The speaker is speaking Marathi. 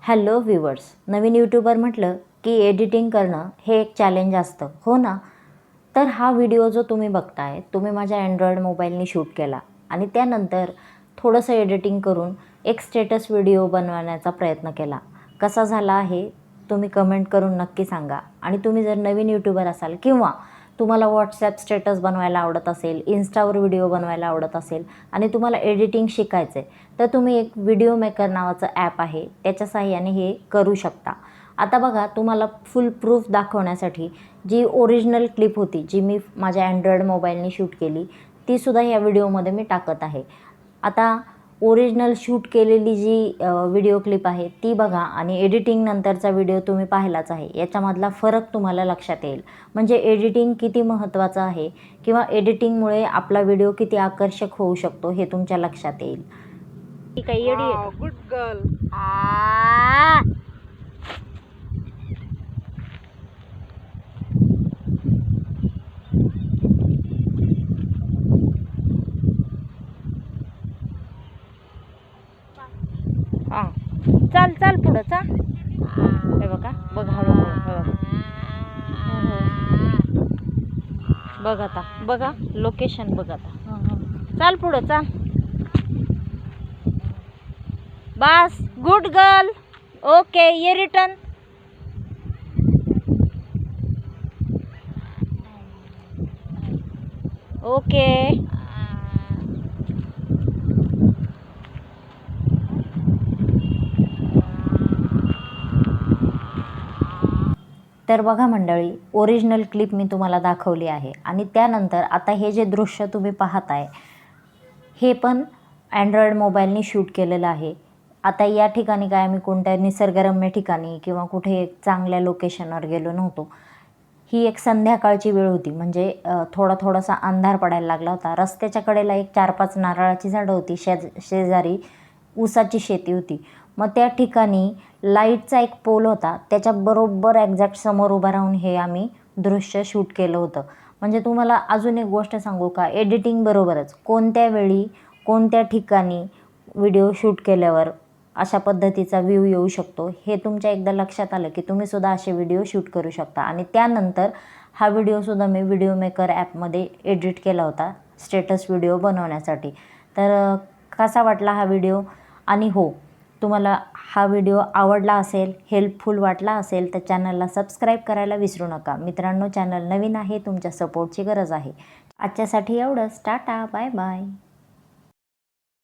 हॅलो व्ह्यूवर्स, नवीन यूट्यूबर म्हटलं की एडिटिंग करणं हे एक चॅलेंज असतं, हो ना? तर हा व्हिडिओ जो तुम्ही बघताय, तुम्ही माझ्या अँड्रॉइड मोबाईलने शूट केला आणि त्यानंतर थोडंसं एडिटिंग करून एक स्टेटस व्हिडिओ बनवण्याचा प्रयत्न केला. कसा झाला आहे तुम्ही कमेंट करून नक्की सांगा. आणि तुम्ही जर नवीन यूट्यूबर असाल किंवा तुम्हाला व्हॉट्सॲप स्टेटस बनवायला आवडत असेल, इन्स्टावर व्हिडिओ बनवायला आवडत असेल आणि तुम्हाला एडिटिंग शिकायचं आहे, तर तुम्ही एक व्हिडिओ मेकर नावाचं ॲप आहे, त्याच्या साहाय्याने हे करू शकता. आता बघा, तुम्हाला फुल प्रूफ दाखवण्यासाठी जी ओरिजिनल क्लिप होती, जी मी माझ्या अँड्रॉइड मोबाईलने शूट केली, तीसुद्धा या व्हिडिओमध्ये मी टाकत आहे. आता ओरिजिनल शूट केलेली जी व्हिडिओ क्लिप आहे ती बघा आणि एडिटिंग नंतरचा व्हिडिओ तुम्ही पाहिलाच आहे. याच्यामधला फरक तुम्हाला लक्षात येईल. म्हणजे एडिटिंग किती महत्त्वाचं आहे किंवा एडिटिंगमुळे आपला व्हिडिओ किती आकर्षक होऊ शकतो हे तुमच्या लक्षात येईल. ही काही येडी आहे का? Good girl. हां, चाल चाल पुढं चाल. हे बघा, बघ हळूहळू. बघ आता, बघा लोकेशन बघ आता. चाल पुढं चाल. बस, गुड गर्ल. ओके, ये रिटर्न. ओके. तर बघा मंडळी, ओरिजिनल क्लिप मी तुम्हाला दाखवली आहे आणि त्यानंतर आता हे जे दृश्य तुम्ही पाहताय हे पण अँड्रॉइड मोबाईलने शूट केलेलं आहे. आता या ठिकाणी काय आम्ही कोणत्या निसर्गरम्य ठिकाणी किंवा कुठे एक चांगल्या लोकेशनवर गेलो नव्हतो. ही एक संध्याकाळची वेळ होती, म्हणजे थोडासा अंधार पडायला लागला होता. रस्त्याच्या कडेला एक 4-5 नारळाची झाडं होती, शेजारी ऊसाची शेती होती. मग त्या ठिकाणी लाईटचा एक पोल होता, त्याच्या बरोबर एक्झॅक्ट समोर उभा राहून हे आम्ही दृश्य शूट केलं होतं. म्हणजे तुम्हाला अजून एक गोष्ट सांगू का, एडिटिंग बरोबरच कोणत्या वेळी कोणत्या ठिकाणी व्हिडिओ शूट केल्यावर अशा पद्धतीचा व्ह्यू येऊ शकतो हे तुमच्या एकदा लक्षात आलं की तुम्हीसुद्धा असे व्हिडिओ शूट करू शकता. आणि त्यानंतर हा व्हिडिओसुद्धा मी व्हिडिओ मेकर ॲपमध्ये एडिट केला होता स्टेटस व्हिडिओ बनवण्यासाठी. तर कसा वाटला हा व्हिडिओ? आणि हो, तुम्हाला हा व्हिडिओ आवडला असेल, हेल्पफुल वाटला असेल तर चॅनलला सबस्क्राईब करायला विसरू नका. मित्रांनो, चॅनल नवीन आहे, तुमच्या सपोर्टची गरज आहे. आजच्यासाठी एवढंच. Tata, bye bye.